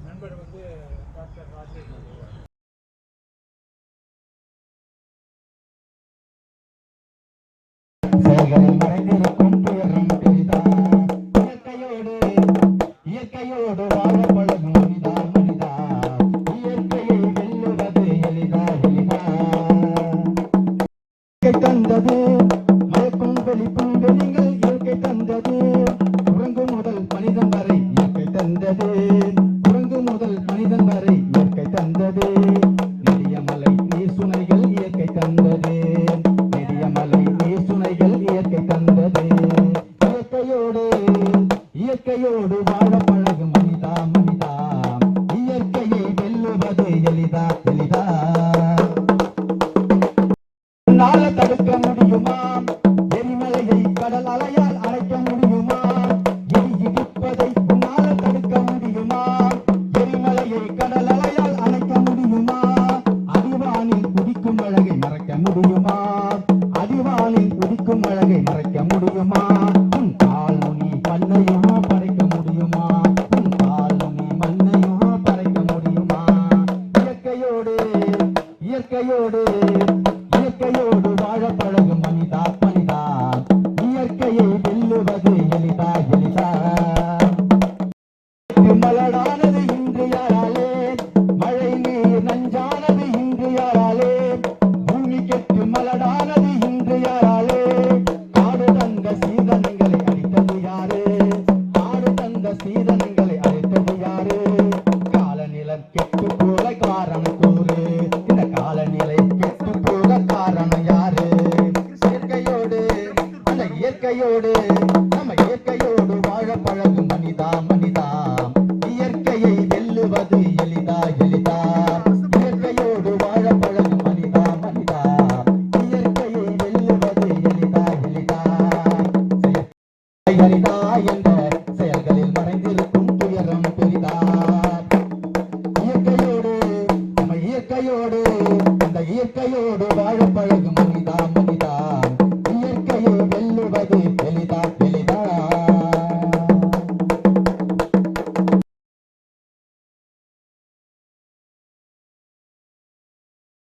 நண்பர் வந்து டாக்டர் ராஜேஷ். மறைந்திருக்கும் துயரம் பெரிதான். இயற்கையோடு வாழ பழகும் மனிதா மனிதா. இயற்கையை வெல்லுவது எளிதா எளிதா. தந்தது மயக்கும் வெளிப்பும் வெளிகள் இயற்கை தந்தது. குரங்கு முதல் மனிதன் வரை இயற்கை தந்தது. குரங்கு முதல் மனிதன் வரை இயற்கை தந்தது. நெடிய மலை நீர் சுனைகள் இயற்கை தந்தது. நெடிய மலை நீர் சுனைகள் இயற்கை தந்தது. இயற்கையோடு வாழ பழகும் மனிதா மனிதா. இயற்கையை வெல்லுவது எளிதா எளிதா. உன்னால தடுக்க முடியுமா? எரிமலையை கடல் அலையால் அழைக்க முடியுமா? இடிப்பதை உன்னால தடுக்க முடியுமா? எரிமலையை கடல் அலையால் அணைக்க முடியுமா? அடிவானில் உதிக்கும் அழகை மறைக்க முடியுமா? அடிவானில் உதிக்கும் அழகை மறைக்க முடியுமா? உன் கால் நுனி மண்ணையோ பறைக்க முடியுமா? உன் கால் நுனி மண்ணையோ பறைக்க முடியுமா? இயற்கையோடு வாழ பழகும் மனிதா மனிதா. இயற்கையை வெல்லுவது எளிதா எளிதா. மலடானது இன்று யாராலே? மழை நீர் நஞ்சானது இன்று யாராலே? பூமி கெட்டு மலடானது இன்று யாராலே? காடு தந்த சீதனங்களை அளித்தது யாரு? காடு தந்த சீதனங்களை அளித்தது யாரு? காலநிலம் கெட்டு போல காரணம் கூறு. இந்த காலநிலை கெட்டு போக காரணம் யாரு? இயற்கையோடு நம்ம இயற்கையோடு வாழ பழகும் மனிதா மனிதா.